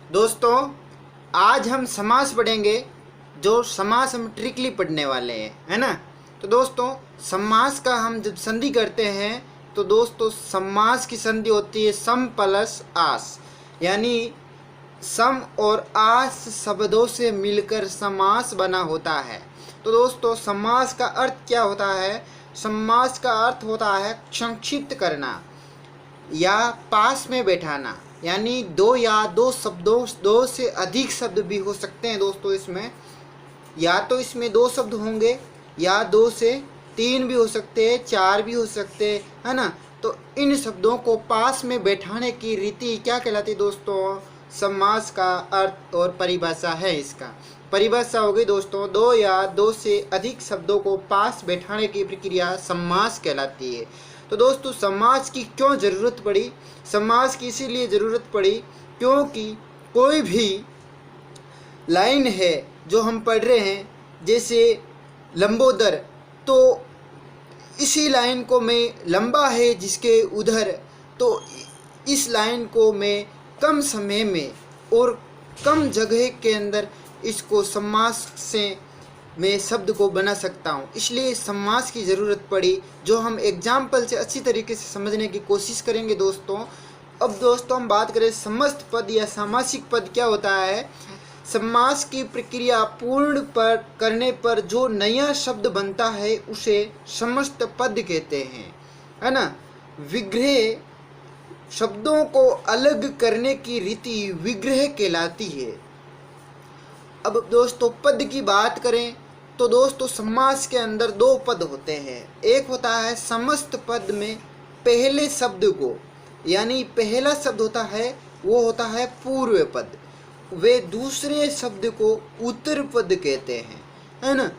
दोस्तों, आज हम समास पढ़ेंगे। जो समास हम ट्रिकली पढ़ने वाले हैं, है ना। तो दोस्तों, समास का हम जब संधि करते हैं तो दोस्तों समास की संधि होती है सम प्लस आस, यानी सम और आस शब्दों से मिलकर समास बना होता है। तो दोस्तों, समास का अर्थ क्या होता है? समास का अर्थ होता है संक्षिप्त करना या पास में बैठाना, यानी दो या दो शब्दों, दो से अधिक शब्द भी हो सकते हैं दोस्तों। इसमें या तो इसमें दो शब्द होंगे या दो से तीन भी हो सकते हैं, चार भी हो सकते हैं, है ना। तो इन शब्दों को पास में बैठाने की रीति क्या कहलाती है दोस्तों? समास का अर्थ और परिभाषा है इसका। परिभाषा हो गई दोस्तों, दो या दो से अधिक शब्दों को पास बैठाने की प्रक्रिया समास कहलाती है। तो दोस्तों, समास की क्यों ज़रूरत पड़ी? समास की इसीलिए ज़रूरत पड़ी क्योंकि कोई भी लाइन है जो हम पढ़ रहे हैं, जैसे लंबोदर, तो इसी लाइन को मैं लंबा है जिसके उधर, तो इस लाइन को मैं कम समय में और कम जगह के अंदर इसको समास से मैं शब्द को बना सकता हूँ, इसलिए समास की ज़रूरत पड़ी, जो हम एग्जाम्पल से अच्छी तरीके से समझने की कोशिश करेंगे दोस्तों। अब दोस्तों, हम बात करें समस्त पद या सामासिक पद क्या होता है। समास की प्रक्रिया पूर्ण पर करने पर जो नया शब्द बनता है उसे समस्त पद कहते हैं, है ना। विग्रह, शब्दों को अलग करने की रीति विग्रह कहलाती है। अब दोस्तों, पद की बात करें तो दोस्तों समास के अंदर दो पद होते हैं। एक होता है समस्त पद में पहले शब्द को, यानी पहला शब्द होता है वो होता है पूर्व पद, वे दूसरे शब्द को उत्तर पद कहते हैं, है ना।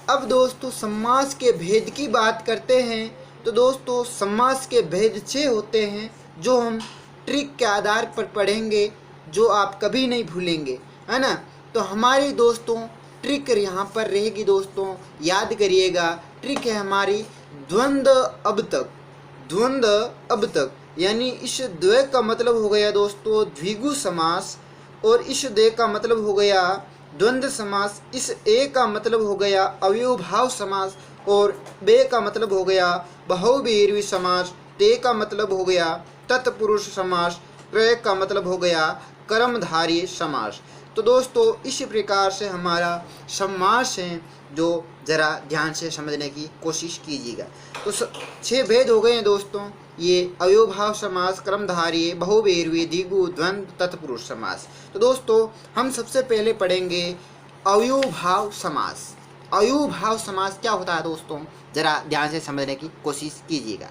अब दोस्तों, समास के भेद की बात करते हैं तो दोस्तों समास के भेद 6 होते हैं, जो हम ट्रिक के आधार पर पढ़ेंगे, जो आप कभी नहीं भूलेंगे, है ना। तो हमारी दोस्तों ट्रिक यहाँ पर रहेगी दोस्तों, याद करिएगा। ट्रिक है हमारी द्वंद्व अब तक। द्वंद्व अब तक यानी इस द्वय का मतलब हो गया दोस्तों द्विगु समास, और इस दे का मतलब हो गया द्वंद्व समास, इस ए का मतलब हो गया अव्यवभाव समास, और बे का मतलब हो गया बहुव्रीहि समास, ते का मतलब हो गया तत्पुरुष समास, क्रय का मतलब हो गया कर्मधारय समास। तो दोस्तों, इस प्रकार से हमारा समास है, जो ज़रा ध्यान से समझने की कोशिश कीजिएगा। तो 6 भेद हो गए हैं दोस्तों, ये अव्यवभाव समास, कर्मधारय, बहुव्रीहि, द्विगु, द्वंद्व, तत्पुरुष समास। तो दोस्तों, हम सबसे पहले पढ़ेंगे अव्यवभाव समास। अव्यवभाव समास क्या होता है दोस्तों, ज़रा ध्यान से समझने की कोशिश कीजिएगा।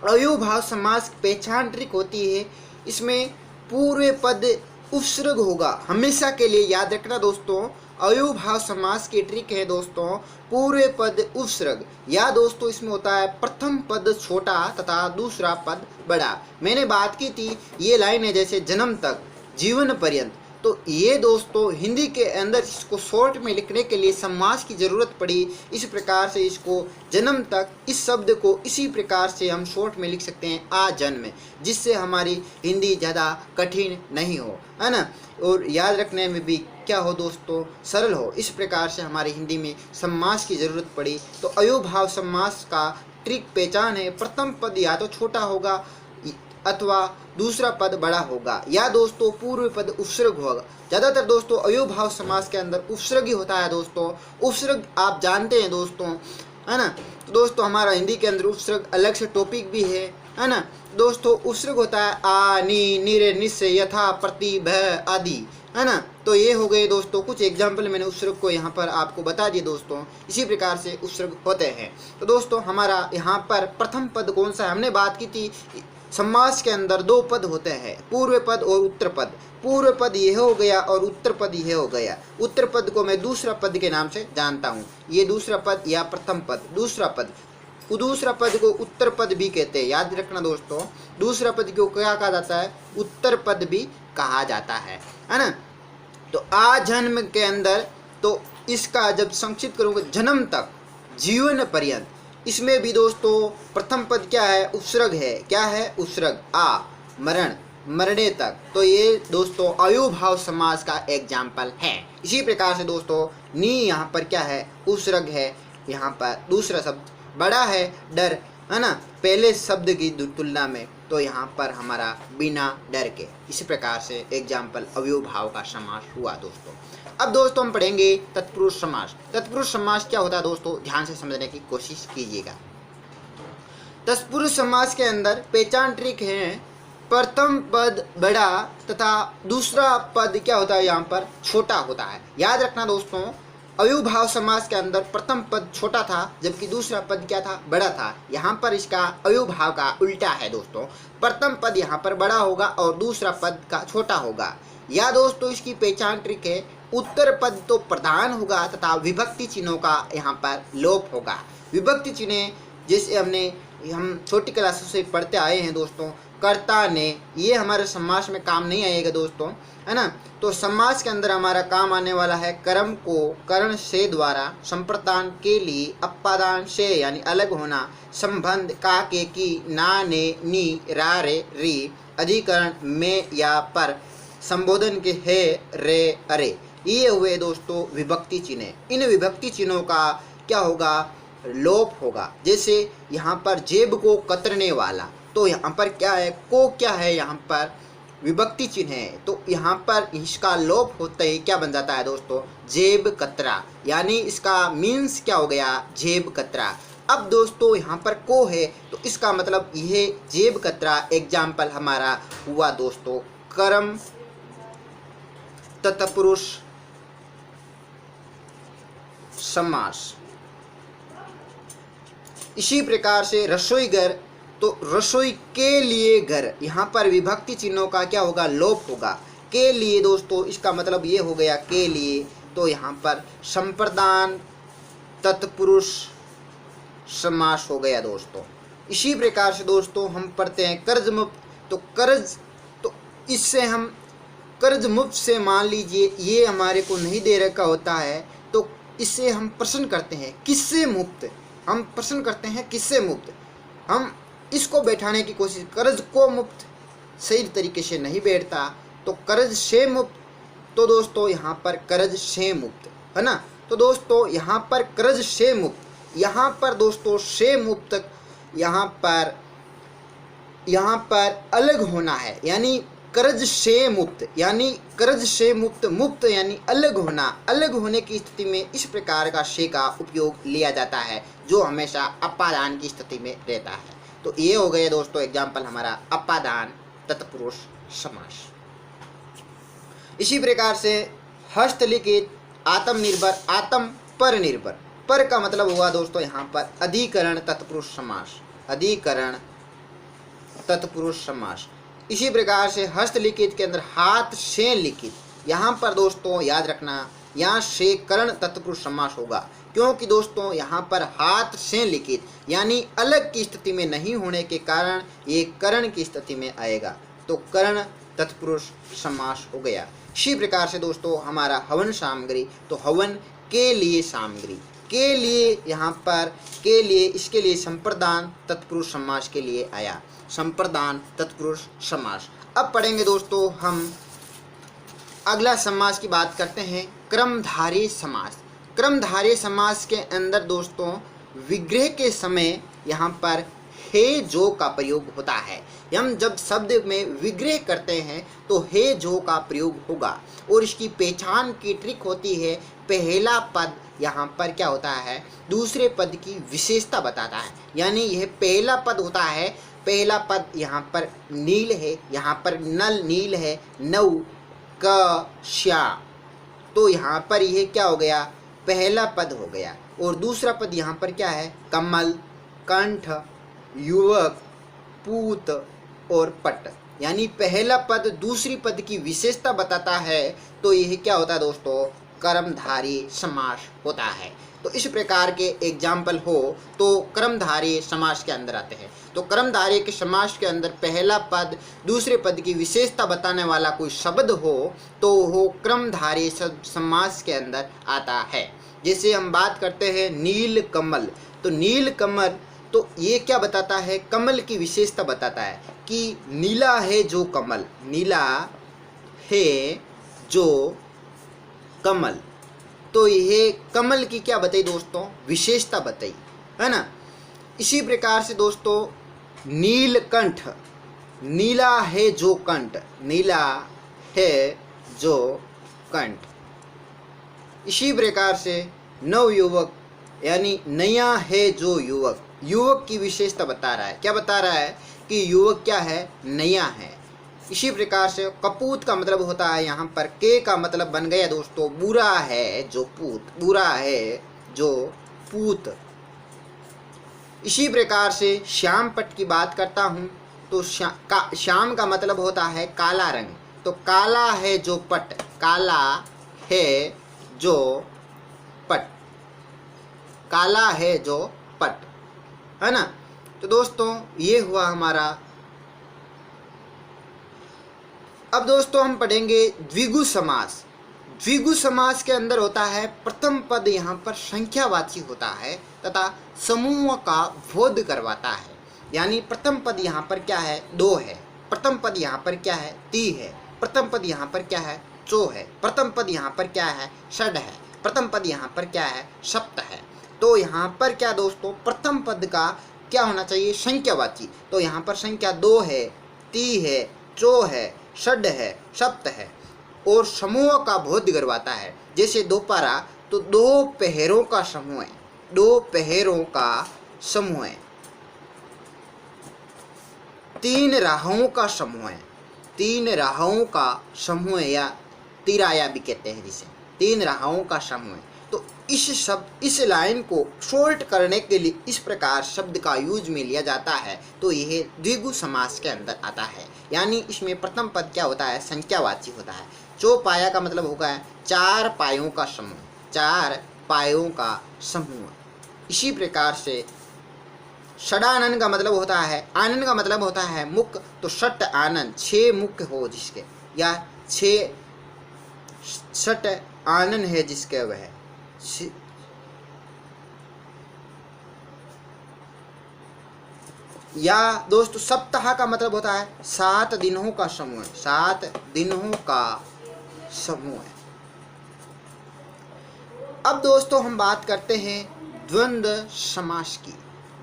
अव्यवभाव समास की पहचान ट्रिक होती है, इसमें पूर्व पद उपसर्ग होगा, हमेशा के लिए याद रखना दोस्तों। अव्यवभाव समास की ट्रिक है दोस्तों पूर्व पद उपसर्ग, या दोस्तों इसमें होता है प्रथम पद छोटा तथा दूसरा पद बड़ा। मैंने बात की थी, ये लाइन है जैसे जन्म तक, जीवन पर्यंत, तो ये दोस्तों हिंदी के अंदर इसको शॉर्ट में लिखने के लिए समास की ज़रूरत पड़ी। इस प्रकार से इसको जन्म तक, इस शब्द को इसी प्रकार से हम शॉर्ट में लिख सकते हैं आ जन्म, जिससे हमारी हिंदी ज़्यादा कठिन नहीं हो, है ना, और याद रखने में भी क्या हो दोस्तों, सरल हो। इस प्रकार से हमारी हिंदी में समास की ज़रूरत पड़ी। तो अव्यवभाव समास का ट्रिक पहचान है, प्रथम पद या तो छोटा होगा अथवा दूसरा पद बड़ा होगा, या दोस्तों पूर्व पद उपसर्ग होगा। ज़्यादातर दोस्तों अव्यवभाव समास के अंदर उपसर्ग ही होता है दोस्तों। उपसर्ग आप जानते हैं दोस्तों, है ना। तो दोस्तों हमारा हिंदी के अंदर उपसर्ग अलग से टॉपिक भी है ना। दोस्तों उपसर्ग होता है आ, नी, निरे, निस्य, यथा, प्रति, भय आदि, है ना। तो ये हो गए दोस्तों कुछ एग्जाम्पल, मैंने उपसर्ग को यहाँ पर आपको बता दिए दोस्तों। इसी प्रकार से उपसर्ग होते हैं। तो दोस्तों हमारा यहाँ पर प्रथम पद कौन सा है, हमने बात की थी समास के अंदर दो पद होते हैं, पूर्व पद और उत्तर पद। पूर्व पद यह हो गया और उत्तर पद यह हो गया। उत्तर पद को मैं दूसरा पद के नाम से जानता हूँ, ये दूसरा पद या प्रथम पद, दूसरा पद। दूसरा पद को उत्तर पद भी कहते हैं, याद रखना दोस्तों। दूसरा पद को क्या कहा जाता है, उत्तर पद भी कहा जाता है ना। तो आ जन्म के अंदर, तो इसका जब संक्षिप्त करूँगा, जन्म तक, जीवन पर्यंत, इसमें भी दोस्तों प्रथम पद क्या है, उपसर्ग है। क्या है, उपसर्ग। आ मरण, मरने तक। तो ये दोस्तों अव्ययभाव समास का एग्जाम्पल है। इसी प्रकार से दोस्तों नी यहाँ पर क्या है, उसर्ग है, यहाँ पर दूसरा शब्द बड़ा है डर, है ना, पहले शब्द की तुलना में, तो यहाँ पर हमारा बिना डर के। इसी प्रकार से एग्जाम्पल अव्ययभाव का समास हुआ दोस्तों। अब दोस्तों हम पढ़ेंगे तत्पुरुष समास। तत्पुरुष समास क्या होता है दोस्तों, ध्यान से समझने की कोशिश कीजिएगा। तत्पुरुष समास के अंदर पहचान ट्रिक है, प्रथम पद बड़ा तथा दूसरा पद क्या होता है, यहाँ पर छोटा होता है। याद रखना दोस्तों, अव्ययभाव समास के अंदर प्रथम पद छोटा था जबकि दूसरा पद क्या था, बड़ा था। यहाँ पर इसका अव्ययभाव का उल्टा है दोस्तों, प्रथम पद यहाँ पर बड़ा होगा और दूसरा पद का छोटा होगा। या दोस्तों इसकी पहचान ट्रिक है, उत्तर पद तो प्रधान होगा तथा विभक्ति चिन्हों का यहाँ पर लोप होगा। विभक्ति चिन्ह जैसे हम छोटी क्लासों से पढ़ते आए हैं दोस्तों, कर्ता ने, ये हमारे समास में काम नहीं आएगा दोस्तों, है ना। तो समास के अंदर हमारा काम आने वाला है कर्म को करण से द्वारा, संप्रदान के लिए, अपादान से यानी अलग होना, संबंध का के की, ना ने नी, रा रे री, अधिकरण में या पर, संबोधन के हे रे अरे, ये हुए दोस्तों विभक्ति चिन्ह। इन विभक्ति चिन्हों का क्या होगा, लोप होगा। जैसे यहाँ पर जेब को कतरने वाला, तो यहाँ पर क्या है, को क्या है, यहाँ पर विभक्ति चिन्ह है, तो यहाँ पर इसका लोप होते ही क्या बन जाता है दोस्तों, जेब कतरा, यानी इसका मीन्स क्या हो गया, जेब कतरा। अब दोस्तों यहाँ पर को है तो इसका मतलब यह जेब कतरा एग्जाम्पल हमारा हुआ दोस्तों कर्म तत्पुरुष समास। इसी प्रकार से रसोई घर, तो रसोई के लिए घर, यहाँ पर विभक्ति चिन्हों का क्या होगा, लोप होगा। के लिए दोस्तों इसका मतलब ये हो गया के लिए, तो यहाँ पर संप्रदान तत्पुरुष समास हो गया दोस्तों। इसी प्रकार से दोस्तों हम पढ़ते हैं कर्ज मुक्त, तो कर्ज, तो इससे हम कर्ज मुक्त से मान लीजिए ये हमारे को नहीं दे रखा होता है, तो इससे हम प्रश्न करते हैं किससे मुक्त, हम प्रश्न करते हैं किससे मुक्त, हम इसको बैठाने की कोशिश, कर्ज को मुक्त सही तरीके से नहीं बैठता, तो कर्ज से मुक्त, तो दोस्तों यहाँ पर कर्ज से मुक्त, है ना। तो दोस्तों यहाँ पर कर्ज से मुक्त, यहाँ पर दोस्तों से मुक्त, यहाँ पर अलग होना है, यानी कर्ज से मुक्त, यानी कर्ज से मुक्त, मुक्त यानी अलग होना। अलग होने की स्थिति में इस प्रकार का से का उपयोग लिया जाता है जो हमेशा अपादान की स्थिति में रहता है। तो ये हो गए दोस्तों एग्जाम्पल हमारा अपादान तत्पुरुष समास। इसी प्रकार से हस्तलिखित, आत्मनिर्भर, आत्म पर निर्भर, पर का मतलब हुआ दोस्तों यहाँ पर अधिकरण तत्पुरुष समास, अधिकरण तत्पुरुष समास। इसी प्रकार से हस्तलिखित के अंदर हाथ से लिखित, यहाँ पर दोस्तों याद रखना यहाँ से करण तत्पुरुष समास होगा, क्योंकि दोस्तों यहाँ पर हाथ से लिखित यानी अलग की स्थिति में नहीं होने के कारण ये करण की स्थिति में आएगा, तो करण तत्पुरुष समास हो गया। इसी प्रकार से दोस्तों हमारा हवन सामग्री, तो हवन के लिए सामग्री, के लिए यहाँ पर के लिए, इसके लिए संप्रदान तत्पुरुष समास के लिए आया, संप्रदान तत्पुरुष समास। अब पढ़ेंगे दोस्तों हम अगला समास की बात करते हैं, क्रमधारय समास। क्रमधारय समास के अंदर दोस्तों विग्रह के समय यहाँ पर हे जो का प्रयोग होता है। हम जब शब्द में विग्रह करते हैं तो हे जो का प्रयोग होगा, और इसकी पहचान की ट्रिक होती है, पहला पद यहाँ पर क्या होता है, दूसरे पद की विशेषता बताता है, यानी यह पहला पद होता है, पहला पद यहाँ पर नील है, यहाँ पर नल नील है, नौ क श्या, तो यहाँ पर यह क्या हो गया, पहला पद हो गया। और दूसरा पद यहाँ पर क्या है, कमल, कंठ, युवक, पूत और पट, यानी पहला पद दूसरी पद की विशेषता बताता है, तो यह क्या होता है दोस्तों, कर्मधारय समास होता है। तो इस प्रकार के एग्जाम्पल हो तो कर्मधारय समास के अंदर आते हैं। तो कर्मधारय के समास के अंदर पहला पद दूसरे पद की विशेषता बताने वाला कोई शब्द हो तो वो कर्मधारय समास के अंदर आता है। जैसे हम बात करते हैं नील कमल, तो नील कमल तो ये क्या बताता है, कमल की विशेषता बताता है कि नीला है जो कमल, नीला है जो कमल। तो यह कमल की क्या बताई दोस्तों, विशेषता बताई, है ना। इसी प्रकार से दोस्तों नीलकंठ, नीला है जो कंठ, नीला है जो कंठ। इसी प्रकार से नवयुवक यानी नया है जो युवक, युवक की विशेषता बता रहा है। क्या बता रहा है कि युवक क्या है, नया है। इसी प्रकार से कपूत का मतलब होता है, यहाँ पर के का मतलब बन गया दोस्तों बुरा है जो पूत, बुरा है जो पूत। इसी प्रकार से श्याम पट की बात करता हूँ तो श्याम का मतलब होता है काला रंग, तो काला है जो पट, काला है जो पट, काला है जो पट, है ना। तो दोस्तों ये हुआ हमारा। अब दोस्तों हम पढ़ेंगे द्विगु समास। द्विगु समास के अंदर होता है प्रथम पद यहाँ पर संख्यावाची होता है तथा समूह का बोध करवाता है। यानी प्रथम पद यहाँ पर क्या है, दो है। प्रथम पद यहाँ पर क्या है, ती है। प्रथम पद यहाँ पर क्या है, चो है। प्रथम पद यहाँ पर क्या है, षड है। प्रथम पद यहाँ पर क्या है, सप्त है। तो यहाँ पर क्या दोस्तों, प्रथम पद का क्या होना चाहिए, संख्यावाची। तो यहाँ पर संख्या दो है, ती है, चो है, षड है, सप्त है और समूह का बोध करवाता है। जैसे दोपहरा तो दो पहरों का समूह है, दो पहरों का समूह है। तीन राहों का समूह है, तीन राहों का समूह या तिराया भी कहते हैं जिसे, तीन राहों का समूह है। तो इस लाइन को शॉर्ट करने के लिए इस प्रकार शब्द का यूज में लिया जाता है। तो यह द्विगु समास के अंदर आता है। यानी इसमें प्रथम पद क्या होता है, संख्यावाची होता है। चौपाया का मतलब होगा चार पायों का समूह, चार पायों का समूह। इसी प्रकार से षडानन का मतलब होता है, आनन का मतलब होता है मुख, तो षट आनन, छह मुख हो जिसके, या छह षट आनन है जिसके वह, या दोस्तों सप्ताह का मतलब होता है 7 दिनों का समूह, 7 दिनों का समूह है। अब दोस्तों हम बात करते हैं द्वंद्व समास की।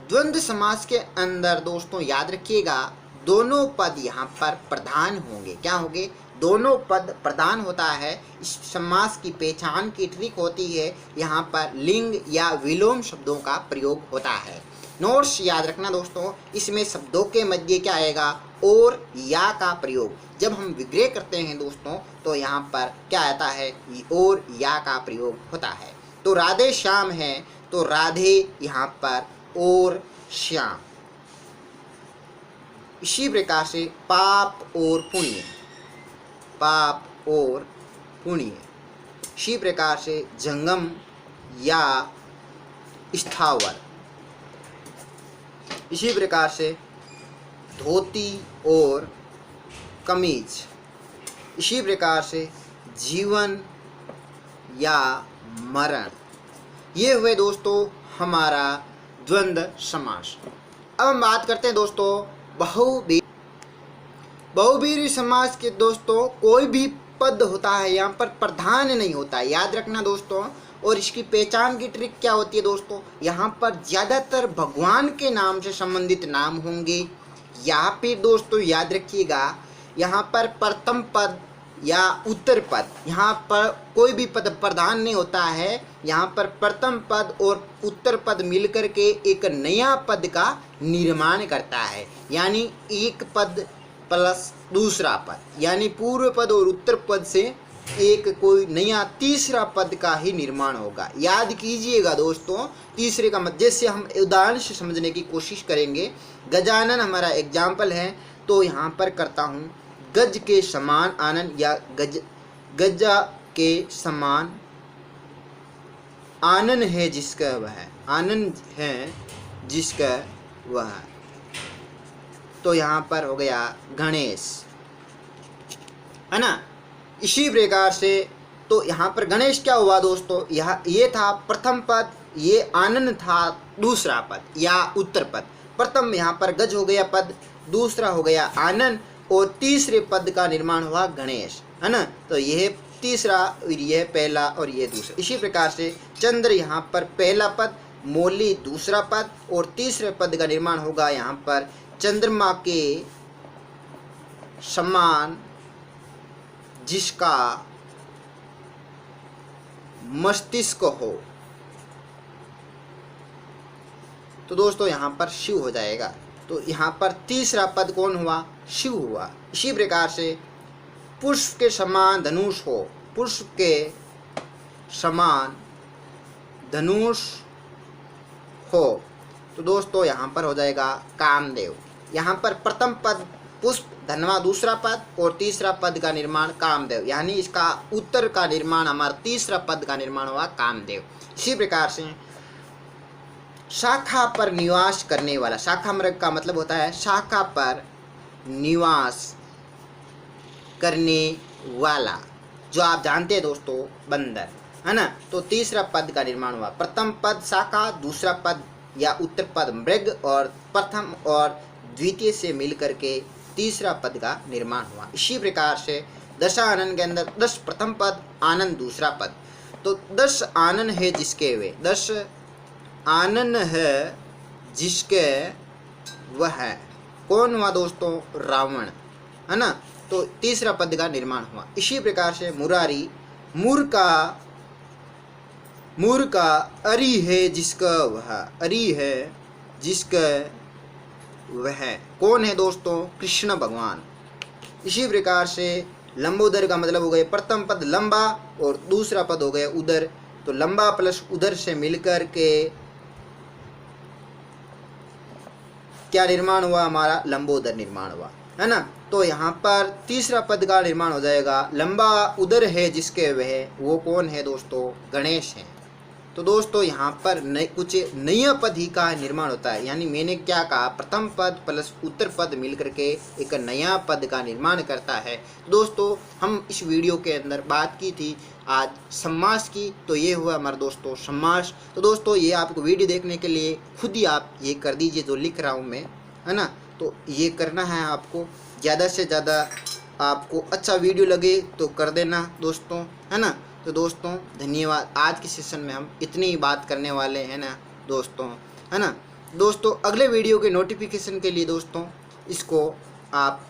द्वंद्व समास के अंदर दोस्तों याद रखिएगा दोनों पद यहाँ पर प्रधान होंगे। क्या होंगे, दोनों पद प्रधान होता है। इस समास की पहचान की ट्रिक होती है, यहाँ पर लिंग या विलोम शब्दों का प्रयोग होता है। नोट्स याद रखना दोस्तों, इसमें शब्दों के मध्य क्या आएगा, और या का प्रयोग। जब हम विग्रह करते हैं दोस्तों तो यहाँ पर क्या आता है, और या का प्रयोग होता है। तो राधे श्याम है तो राधे यहाँ पर और श्याम। इसी प्रकार से पाप और पुण्य, पाप और पुण्य। इसी प्रकार से जंगम या स्थावर। इसी प्रकार से धोती और कमीज। इसी प्रकार से जीवन या मरण। ये हुए दोस्तों हमारा द्वंद्व समास। अब हम बात करते हैं दोस्तों बहुव्रीहि समास के दोस्तों कोई भी पद होता है यहाँ पर प्रधान नहीं होता है, याद रखना दोस्तों। और इसकी पहचान की ट्रिक क्या होती है दोस्तों, यहाँ पर ज़्यादातर भगवान के नाम से संबंधित नाम होंगे, या फिर दोस्तों याद रखिएगा यहाँ पर प्रथम पद या उत्तर पद, यहाँ पर कोई भी पद प्रधान नहीं होता है। यहाँ पर प्रथम पद और उत्तर पद मिलकर के एक नया पद का निर्माण करता है। यानी एक पद प्लस दूसरा पद, यानी पूर्व पद और उत्तर पद से एक कोई नया तीसरा पद का ही निर्माण होगा। याद कीजिएगा दोस्तों, तीसरे का मत, जैसे हम उदाहरण से समझने की कोशिश करेंगे। गजानन हमारा एग्जाम्पल है, तो यहाँ पर करता हूँ गज के समान आनंद, या गजा के समान आनंद है जिसका वह, आनंद है जिसका वह। तो यहाँ पर हो गया गणेश, है ना। इसी प्रकार से तो यहाँ पर गणेश क्या हुआ दोस्तों, यह ये था प्रथम पद ये आनन था दूसरा पद या उत्तर पद। प्रथम यहाँ पर गज हो गया पद, दूसरा हो गया आनन और तीसरे पद का निर्माण हुआ गणेश, है ना। तो यह तीसरा और यह पहला और यह दूसरा। इसी प्रकार से चंद्र यहाँ पर पहला पद, मौली दूसरा पद और तीसरे पद का निर्माण होगा यहाँ पर चंद्रमा के समान जिसका मस्तिष्क हो। तो दोस्तों यहाँ पर शिव हो जाएगा। तो यहाँ पर तीसरा पद कौन हुआ? शिव हुआ। इसी प्रकार से पुष्प के समान धनुष हो, पुष्प के समान धनुष हो। तो दोस्तों यहाँ पर हो जाएगा कामदेव। यहाँ पर प्रथम पद पुष्प, धनवा दूसरा पद और तीसरा पद का निर्माण कामदेव, यानी इसका उत्तर का निर्माण हमारा तीसरा पद का निर्माण हुआ कामदेव। इसी प्रकार से शाखा पर निवास करने वाला, शाखा मृग का मतलब होता है शाखा पर निवास करने वाला, जो आप जानते हैं दोस्तों बंदर, है ना। तो तीसरा पद का निर्माण हुआ। प्रथम पद शाखा, दूसरा पद या उत्तर पद मृग और प्रथम और द्वितीय से मिलकर के तीसरा पद का निर्माण हुआ। इसी प्रकार से दशानन के अंदर 10 प्रथम पद, आनन दूसरा पद। तो 10 आनन है जिसके वे, 10 आनन है जिसके वह कौन हुआ दोस्तों? रावण, है ना। तो तीसरा पद का निर्माण हुआ। इसी प्रकार से मुरारी, मूर का अरि है जिसका वह, अरि है जिसका वह कौन है दोस्तों? कृष्ण भगवान। इसी प्रकार से लंबोदर का मतलब हो गया प्रथम पद लंबा और दूसरा पद हो गया उदर। तो लंबा प्लस उदर से मिलकर के क्या निर्माण हुआ? हमारा लंबोदर निर्माण हुआ, है ना। तो यहाँ पर तीसरा पद का निर्माण हो जाएगा लंबा उदर है जिसके वह, वो कौन है दोस्तों? गणेश हैं। तो दोस्तों यहाँ पर कुछ नया पद ही का निर्माण होता है, यानी मैंने क्या कहा, प्रथम पद प्लस उत्तर पद मिलकर के एक नया पद का निर्माण करता है। दोस्तों हम इस वीडियो के अंदर बात की थी आज समास की, तो ये हुआ हमारा दोस्तों समास। तो दोस्तों ये आपको वीडियो देखने के लिए खुद ही आप ये कर दीजिए जो लिख रहा हूँ मैं, है ना। तो ये करना है आपको, ज़्यादा से ज़्यादा आपको अच्छा वीडियो लगे तो कर देना दोस्तों, है ना। तो दोस्तों धन्यवाद। आज के सेशन में हम इतनी ही बात करने वाले हैं ना दोस्तों, है ना। दोस्तों अगले वीडियो के नोटिफिकेशन के लिए दोस्तों इसको आप